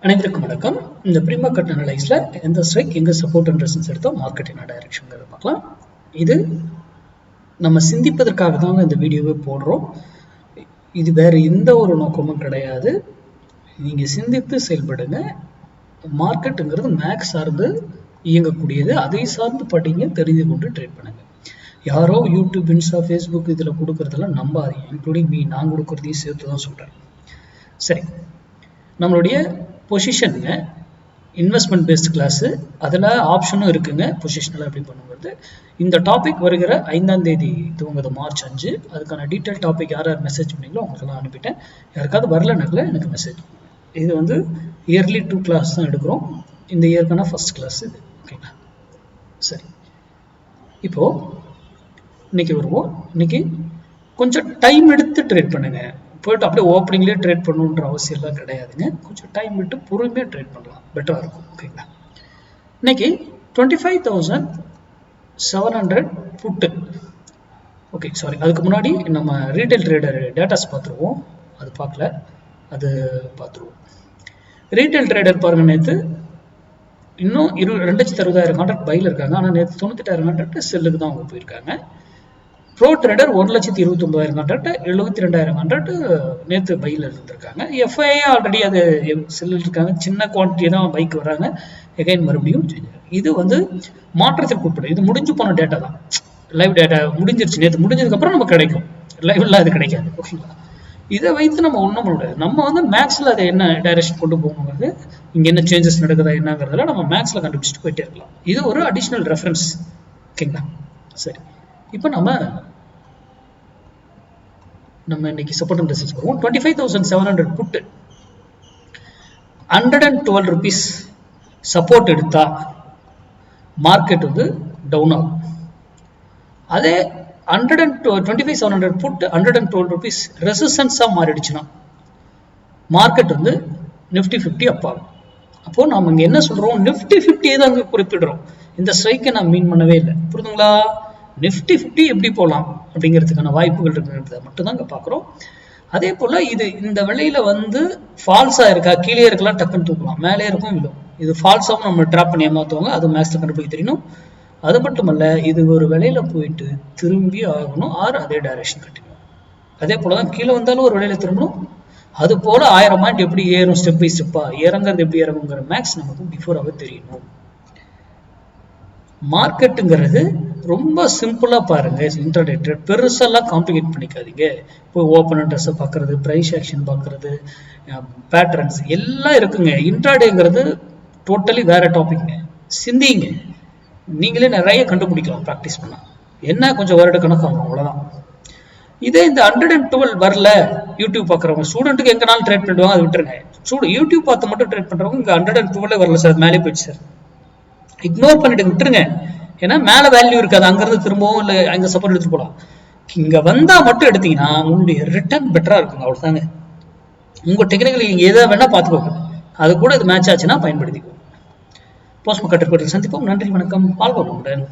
அனைவருக்கும் வணக்கம். இந்த ப்ரீ மார்க்கெட் அனலைஸ்ல எந்த ஸ்ட்ரைக் எங்க சப்போர்ட் அண்ட் ரெசிஸ்டன்ஸ் எடுத்தோம் மார்க்கெட் என்ன டைரக்ஷன்ங்கிறத பார்க்கலாம். இது நம்ம சிந்திப்பதற்காக தான் இந்த வீடியோவை போடுறோம். இது வேற எந்த ஒரு நோக்கமும் கிடையாது. நீங்க சிந்தித்து செயல்படுங்க. மார்க்கெட்டுங்கிறது மேக்ஸ் சார்ந்து இயங்கக்கூடியது. அதை சார்ந்து படிங்க, தெரிந்து கொண்டு ட்ரேட் பண்ணுங்க. யாரோ யூடியூப், இன்ஸ்டா, ஃபேஸ்புக் இதில் கொடுக்கறதெல்லாம் நம்பாதீங்க. இன்க்ளூடிங் மீ, நான் கொடுக்குறதையும் சேர்த்து தான் சொல்கிறேன். சரி, நம்மளுடைய பொசிஷனுங்க இன்வெஸ்ட்மெண்ட் பேஸ்ட் கிளாஸு, அதில் ஆப்ஷனும் இருக்குங்க பொசிஷனில் எப்படி பண்ணுங்கிறது. இந்த டாபிக் வருகிற 5ஆம் தேதி துவங்குது, மார்ச் 5. அதுக்கான டீட்டெயில் டாபிக் யார் மெசேஜ் பண்ணீங்களோ அவங்களுக்கெல்லாம் அனுப்பிட்டேன். யாருக்காவது வரலனாக்கல எனக்கு மெசேஜ். இது இயர்லி 2 கிளாஸ் தான் எடுக்கிறோம். இந்த இயர்க்கான ஃபர்ஸ்ட் கிளாஸ் இது. ஓகேங்களா? சரி, இப்போது இன்னைக்கு வருவோம். இன்னைக்கு கொஞ்சம் டைம் எடுத்து ட்ரேட் பண்ணுங்க. போய்ட்டு அப்படியே ஓப்பனிங்லேயே ட்ரேட் பண்ணணுன்ற அவசியம் எல்லாம் கிடையாதுங்க. கொஞ்சம் டைம் விட்டு பொறுமையாக ட்ரேட் பண்ணலாம், பெட்டராக இருக்கும். ஓகேங்களா? இன்னைக்கு 25,700 புட்டு. ஓகே, சாரி, அதுக்கு முன்னாடி நம்ம ரீட்டைல் ட்ரேடர் டேட்டாஸ் பார்த்துருவோம். அது பார்க்கல, அது பார்த்துருவோம். ரீட்டைல் ட்ரேடர் பாருங்க, நேற்று இன்னும் 2,60,000 கான்ட்ராக்ட் பையில் இருக்காங்க. ஆனால் நேற்று 98,000 கான்ட்ராக்ட் செல்லுக்கு தான் அவங்க போயிருக்காங்க. ப்ரோ ட்ரேடர் 1,29,000 கான்ட்ராக்ட், 72,000 கான்ட்ராக்ட் நேற்று பையில் இருந்திருக்காங்க. எஃப்ஐ ஆல்ரெடி அது செல்லில் இருக்காங்க. சின்ன குவான்டிட்டி தான் பைக் வராங்க. எகைன் மறுபடியும் இது மாற்றத்திற்கு உட்படும். இது முடிஞ்சு போன டேட்டா தான். லைவ் டேட்டா முடிஞ்சிருச்சு. நேற்று முடிஞ்சதுக்கப்புறம் நமக்கு கிடைக்கும். லைவ்ல அது கிடைக்காது. ஓகேங்களா? இதை வைத்து நம்ம ஒன்றும் பண்ண முடியாது. நம்ம மேக்ஸில் அதை என்ன டைரக்ஷன் கொண்டு போகணுங்கிறது, இங்கே என்ன சேஞ்சஸ் நடக்குதா என்னங்கிறதுல நம்ம மேக்ஸில் கண்டுபிடிச்சிட்டு போயிட்டே இருக்கலாம். இது ஒரு அடிஷ்னல் ரெஃபரன்ஸ். ஓகேங்களா? சரி, இப்போ நம்ம இன்னைக்கு சப்போர்ட் அண்ட் ரெசிஸ்டன்ஸ் வருவோம். 25,700 புட்டு 112 rupees சப்போர்ட் எடுத்தா மார்க்கெட் டவுன் ஆகும். அதே 25,700 புட்டு 112 rupees ரெசிஸ்டன்ஸா மாறிடுச்சுன்னா மார்க்கெட் நிஃப்டி 50 அப் ஆகும். அப்போ நாம இங்க என்ன சொல்றோம், நிஃப்டி 50 தான் அங்க குறிப்பிடுறோம். இந்த ஸ்ட்ரைக்கை நான் மீன் பண்ணவே இல்லை. புரியுதுங்களா? நிஃப்டி 50 எப்படி போகலாம் அப்படிங்கிறதுக்கான வாய்ப்புகள் இருக்குன்றத மட்டும்தான் இங்கே பார்க்குறோம். அதே போல் இந்த விலையில ஃபால்ஸாக இருக்கா, கீழே இருக்கலாம், டக்குன்னு தூக்கலாம், மேலே இருக்கும் விழும். இது ஃபால்ஸாகவும் நம்ம ட்ராப் பண்ணி ஏமாற்றுவாங்க. அது மேக்ஸில் கண்டுபிடிக்க தெரியணும். அது மட்டுமல்ல, இது ஒரு விலையில போயிட்டு திரும்பி ஆகணும், அதே டைரக்ஷன் கட்டிக்கணும். அதே போல் தான் கீழே வந்தாலும் ஒரு விலையில திரும்பணும். அது போல் 1000 பாயிண்ட் எப்படி ஏறும், ஸ்டெப் பை ஸ்டெப்பா இறங்குறது எப்படி இறங்குங்கிற மேக்ஸ் நமக்கு பிஃபோராகவே தெரியணும். மார்க்கெட்டுங்கிறது ரொம்ப சிம்பிளா பாருங்க. இன்ட்ராடே ட்ரேட் பெருசெல்லாம் காம்ப்ளிகேட் பண்ணிக்காதீங்க. இப்போ ஓப்பன் இன்ட்ரெஸ்ட் பார்க்கறது, பிரைஸ் ஆக்ஷன் பார்க்கறது, பேட்டர்ன்ஸ் எல்லாம் இருக்குங்க. இன்ட்ராடேங்கிறது டோட்டலி வேற டாபிக்ங்க. சிந்திங்க, நீங்களே நிறைய கண்டுபிடிக்கலாம் ப்ராக்டிஸ் பண்ணலாம். என்ன கொஞ்சம் வருட கணக்காகும், அவ்வளோதான். இதே இந்த 112 வரல, யூடியூப் பார்க்குறவங்க ஸ்டூடெண்ட்டுக்கு எங்கனாலும் ட்ரேட் பண்ணிடுவாங்க, அதை விட்டுருங்க. யூடியூப் பார்த்து மட்டும் ட்ரேட் பண்ணுறவங்க இங்கே 112 வரல சார், மேலே போயிடுச்சு சார், இக்னோர் பண்ணிட்டு விட்டுருங்க. ஏன்னா மேல வேல்யூ இருக்காது, அங்கிருந்து திரும்பவும் இல்லை அங்க சப்போர்ட் எடுத்து போகலாம். இங்க வந்தா மட்டும் எடுத்தீங்கன்னா உங்களுடைய ரிட்டர்ன் பெட்டரா இருக்குங்க. அவ்வளவுதாங்க. உங்க டெக்னிக்கல் எதை வேணா பார்த்துக்கோங்க. அது கூட இது மேட்ச் ஆச்சுன்னா பயன்படுத்திக்கோங்க. போஸ்ட் மார்க்கெட் சந்திப்போம். நன்றி, வணக்கம். வாழ்க வளமுடன்.